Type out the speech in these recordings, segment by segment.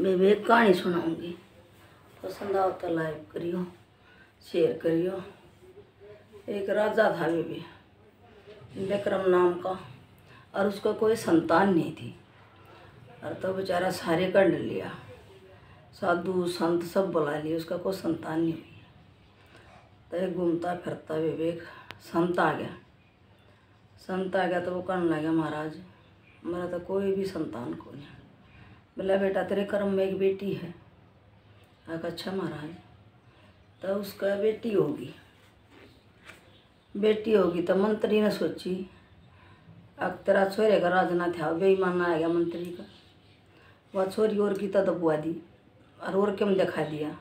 मैं भी एक कहानी सुनाऊंगी। पसंद आओ तो लाइक करियो, शेयर करियो। एक राजा था बेबी, विक्रम नाम का, और उसका कोई संतान नहीं थी। और तो बेचारा सारे कर लिया, साधु संत सब बुला लिए, उसका कोई संतान नहीं हुई। तो एक घूमता फिरता विवेक संत आ गया। संत आ गया तो वो कहने लगा, महाराज मेरा तो कोई भी संतान को नहीं। बोला, बेटा तेरे कर्म में एक बेटी है। अच्छा महाराज। तो उसका बेटी होगी। तो मंत्री ने सोची, अब तेरा छोरे का राज ना था, बेईमान आ गया मंत्री का। वह छोरी और की तो दबुआ दी, और क्यों दिखा दिया।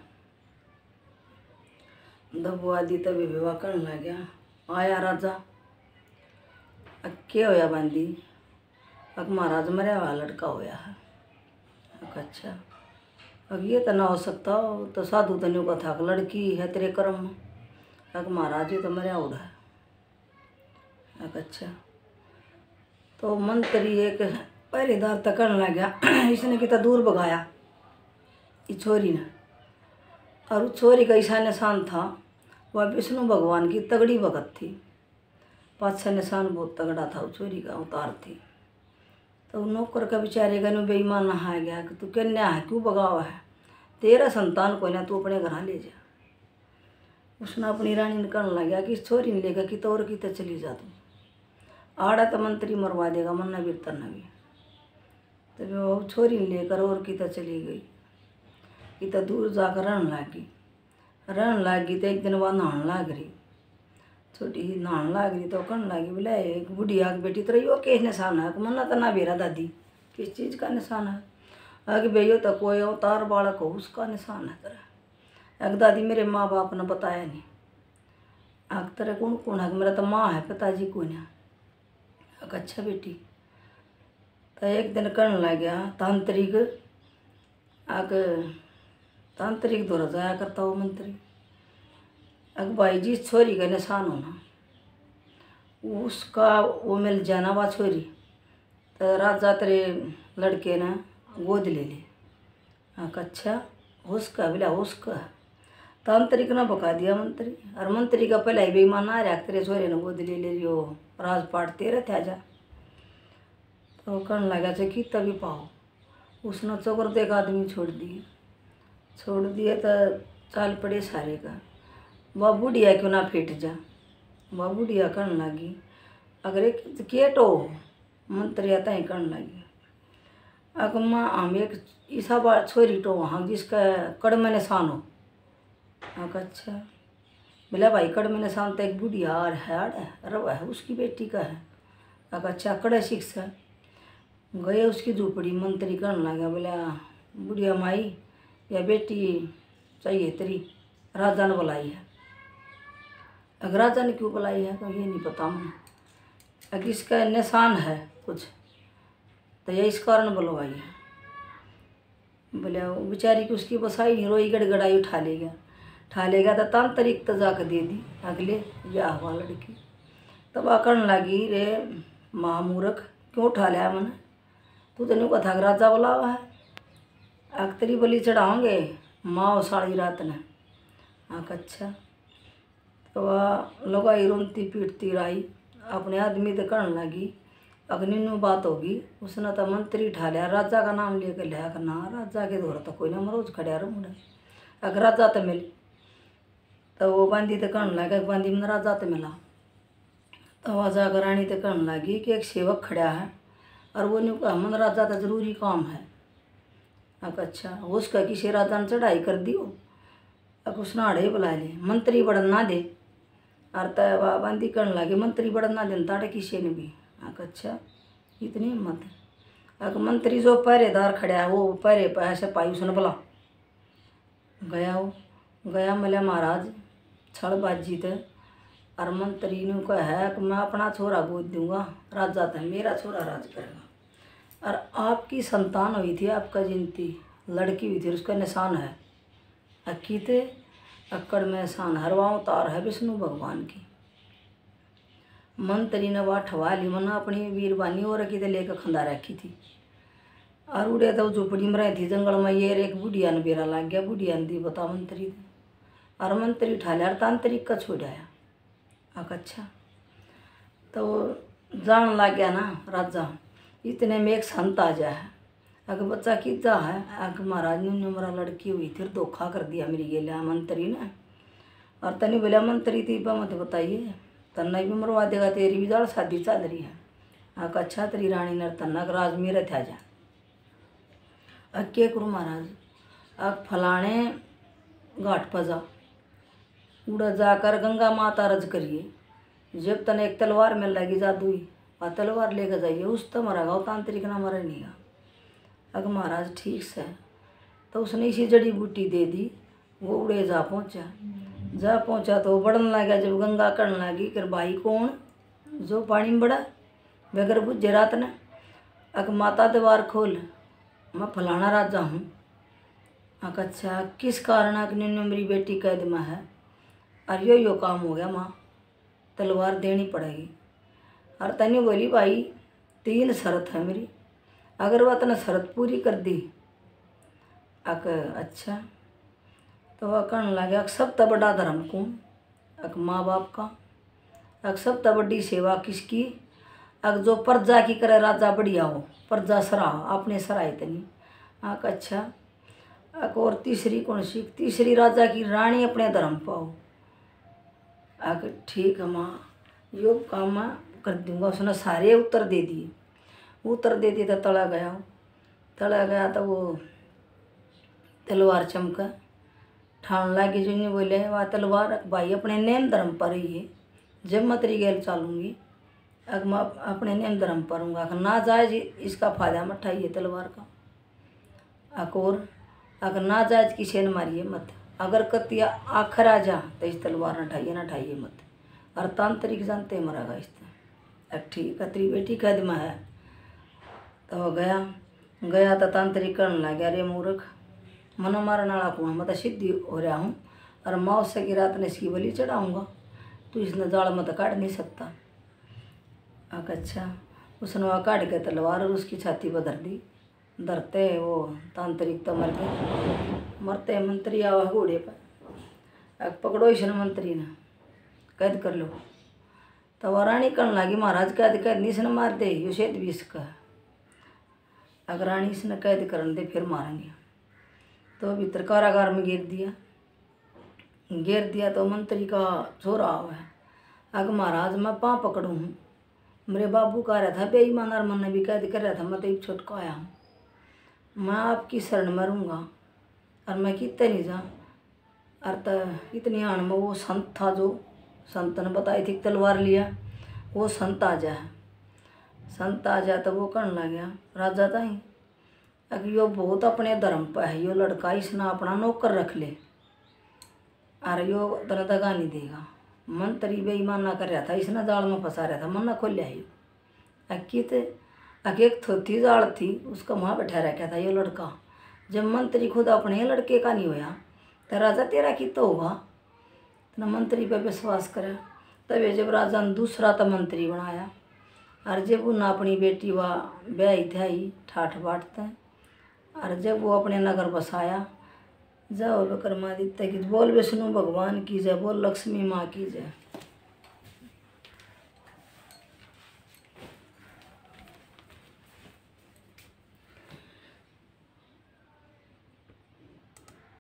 दबुआ दी तभी विवाह करने लग गया। आया राजा, क्या होया बांधी। अब महाराज मरे हुआ लड़का होया है। अच्छा, अब ये तो ना हो सकता, तो साधु तनु का था, लड़की है तेरे कर्म में। अब महाराज ये तो मरिया उड़ा है। अच्छा, तो मंत्री एक पहरेदार तक करने लग गया। इसने कितना दूर भगाया इस छोरी ने। और उस छोरी का ऐसा निशान था, वह विष्णु भगवान की तगड़ी भगत थी। पाछा निशान बहुत तगड़ा था, उस छोरी का अवतार थी। तो नौकर का बेचारे का बेईमान बेईमान नहा गया कि तू कन्या है, क्यों भगावा है, तेरा संतान को ना, तू अपने घर ले जा। उसने अपनी रानी ने कहने लगा कि इस छोरी ने लेकर कि तौर की तो चली जा तू, आड़ा तो मंत्री मरवा देगा, मरना भी तरना भी। तो वो छोरी ने लेकर और की तो चली गई। कि तो दूर जाकर रहने लगी। तो एक दिन वह नहाने लग रही, छोटी नहाने लग रही। तो कहने लगी, बोले एक बुढ़िया की बेटी तेरा यो किस निशान है। मना तो ना बेरा दादी, किस चीज़ का निशान है। आगे भैया तो कोई अवतार बालक हो, उसका निशान है तेरा। एक दादी मेरे माँ बाप ने बताया नहीं। आग तेरा कौन कौन है। मेरा तो माँ है, पिताजी कौन है। अच्छा बेटी। तो एक दिन करने लग गया तांत्रिक दौरा जाया करता वो मंत्री। अग भाई जी छोरी का निशान होना, उसका वो मिल जाना वह छोरी। तो राजा तेरे लड़के ने गोद ले ली। अच्छा, उसका बोला उसका। तांत्रिक ने बका दिया मंत्री। और मंत्री का पहले ही बेईमान आ रहा, तेरे छोरे ने गोद ले लियो, राजपाट तेरे थे जा। तो कहने लगा कि तभी पाओ। उसने चोकर देख आदमी छोड़ दिए तो चाल पड़े सारे का। वह बुढ़िया क्यों ना फिट जा। वह बुढ़िया कहने लगी, अगर एक केटो मंत्री आता ही कहने लगी, अगर माँ हम एक ईसा बार छोरी टो वहाँ जिसका कड़मे निशान हो। अच्छा, बोला भाई कड़मे निशान तो एक बुढ़िया और है अरे वह उसकी बेटी का है। अच्छा, कड़े शिक्षा गए उसकी झूपड़ी। मंत्री कहने लगा, बोला बुढ़िया माई या बेटी चाहिए तेरी, राजा ने बुलाई है। अगर राजा ने क्यों बुलाई है तो ये नहीं पता मुझे। अगर इसका निशान है कुछ तो ये इस कारण बुलवाई है। बोले वो बेचारी की उसकी बसाई नहीं, रोई गड़गड़ाई उठा लेगा तो तांत्रिक तो जाकर दे दी अगले ब्याह हुआ लड़की। तब आकरण लगी, रे महामूर्ख क्यों उठा लिया मैंने, तू तो नहीं कथा राजा बोला हुआ है। अख्तरी बलि चढ़ाओगे माँ साड़ी रात ने। अच्छा, तो वह लगाई रोती पीटती रही, अपने आदमी तो कहने लगी, अग्निनु बात होगी। उसने तो मंत्री उठा लिया, राजा का नाम लेकर लिया कि ना राजा के दौर तो कोई ना मरोज खड़ा रो मुड़े, अगर राजा तो मिले। तो वो बांधी तो कहने लगा, बांधी में राजा तो मिला। तो वह जाकर रानी तो कहने लगी कि एक सेवक खड़ा है और वो नहीं कहा मन राजा तो जरूरी काम है। अच्छा, उसका किसी राजा ने चढ़ाई कर दी हो। अब उसने आड़े बुला ले, मंत्री बढ़न ना दे। और तय बांधी करने लगे, मंत्री बढ़न ना देन ताड़े किसी ने भी। अच्छा, इतनी हिम्मत है। अगर मंत्री जो पहरेदार खड़ा है वो पहरे पर ऐसे पाई, उसने बोला गया मिले महाराज छड़बाजी थे। और मंत्री ने कहा है कि मैं अपना छोरा गोद दूंगा, राजा था मेरा छोरा राज करेगा। और आपकी संतान हुई थी, आपका जिनती लड़की हुई थी, उसका निशान है अक्की थे अक्कड़ में निशान, हरवा उतार है विष्णु भगवान की। मंत्री ने वह ठवा ली, मना अपनी वीरवानी और रखी थे लेकर खंदा रखी थी। और उड़े तो झोपड़ी में रही थी जंगल में। ये एक बुढ़िया ने बेरा लाग गया, बुढ़िया ने दी बता मंत्री ने, और मंत्री उठा लिया और तांत्रिक का छोड़ाया। अच्छा तो जान लग गया ना राजा, इतने में एक संत आ जाए। अगर बच्चा कितना है, अगर महाराज ने मेरा लड़की हुई थी, धोखा कर दिया मेरी ये लिया मंत्री ने। और तनी बोला मंत्री थी मत बताइए, तन्ना भी मरवा देगा, तेरी भी जाड़ शादी चल रही है। अच्छा तेरी रानी ने तन्ना राज मेरे थे जा। के करूँ महाराज, फलाने घाट पर जा, उड़ा जाकर गंगा माता रज करिए, जब तने एक तलवार मिल लगी जादुई, वह तलवार लेकर जाइए, उस तो मरा गाओ, तांत्रिक ना मरे नहीं गा। अगर महाराज ठीक से, तो उसने इसी जड़ी बूटी दे दी। वो उड़े जा पहुंचा तो बढ़ने लगा। जब गंगा करने लगी कि भाई कौन जो पानी में बड़ा बगैर बुझे रात ने, अक माता द्वार खोल, मैं फलाना राजा हूँ। अच्छा किस कारण अग्नि ने मेरी बेटी कैद में है, और यो काम हो गया माँ, तलवार देनी पड़ेगी। और तनी बोली भाई 3 शर्त है मेरी, अगर वह तने शर्त पूरी कर दी अच्छा तो वह कहने लगे सब तब बड़ा धर्म कौन, माँ बाप का, सब तब बड़ी सेवा किसकी, जो प्रजा की करे राजा बढ़िया हो, प्रजा सराह आपने सराय तनी। अच्छा और तीसरी कौन सी, तीसरी राजा की रानी अपने धर्म पाओ। ठीक है माँ, यो काम मैं कर दूंगा। उसने सारे उत्तर दे दिए। तो तला गया तो वो तलवार चमका, ठान लगी जो नहीं बोले वह तलवार भाई अपने नेम धर्म पर ही है, जब मैं तेरी गैल चालूँगी अगर मैं अपने नेम धर्म पर हूँगा, ना जायज इसका फायदा मत उठाइए तलवार का। और अगर ना जायज किसी ने मारिए मत, अगर कतिया आखिर आ जा तो इस तलवार ना उठाइए मत। और तांत्रिक जानते मरेगा इससे। ठीक है तेरी बेटी कैद में है। तो गया तो तांत्रिक करने लग गया, अरे मूर्ख मनो मारने वाला कौन, मैं तो सिद्धि हो रहा हूँ, और माँ उससे की रात ने इसकी बलि चढ़ाऊँगा, तो इसने जाल में तो काट नहीं सकता। अच्छा उसने वह काट के तलवार और उसकी छाती पर धर दी। धरते वो तांत्रिक तो मर गए। मरते मंत्री आवा घोड़े पर, पकड़ो इसने मंत्री ने, कैद कर लो। तो वह रानी करने लगी महाराज कैद नहीं, इसने मार दे, यो शेत भी इसका है, अगर रानी इसने कैद कर दे फिर मारेंगे। तो भीतर कारागार में घेर दिया। तो मंत्री का छोरा हुआ है, अगर महाराज मैं पाँव पकड़ू हूँ, मेरे बाबू का रहा था बेईमान, और मन ने भी कैद कर रहा था, मैं तो एक छोटका आया हूँ, मैं आपकी शरण में रहूँगा, और मैं कितने नहीं जा। और तो इतनी आन में वो संत था, जो संत ने बताई थी तलवार लिया, वो संत आ जाए तो वो करने लग गया राजा ताई, अगर यो बहुत अपने धर्म पर है, यो लड़का इसने अपना नौकर रख ले, और यो तरह दगा नहीं देगा। मंत्री बेईमान ना कर रहा था, इसने जाल में फंसा रहा था, मन ना खोल लिया। एक थोथी जाल थी, उसका वहाँ बैठा रखा था ये लड़का। जब मंत्री खुद अपने लड़के का नहीं होया तो राजा तेरा की तो होगा, तो मंत्री पे विश्वास करे। तब जब राजा ने दूसरा तो मंत्री बनाया, और जब उन्हें अपनी बेटी व ब्याही थे ठाठ बाटते, और जब वो अपने नगर बसाया, जाओ विक्रमादित्य की बोल विष्णु भगवान की जय, बोल लक्ष्मी माँ की जय।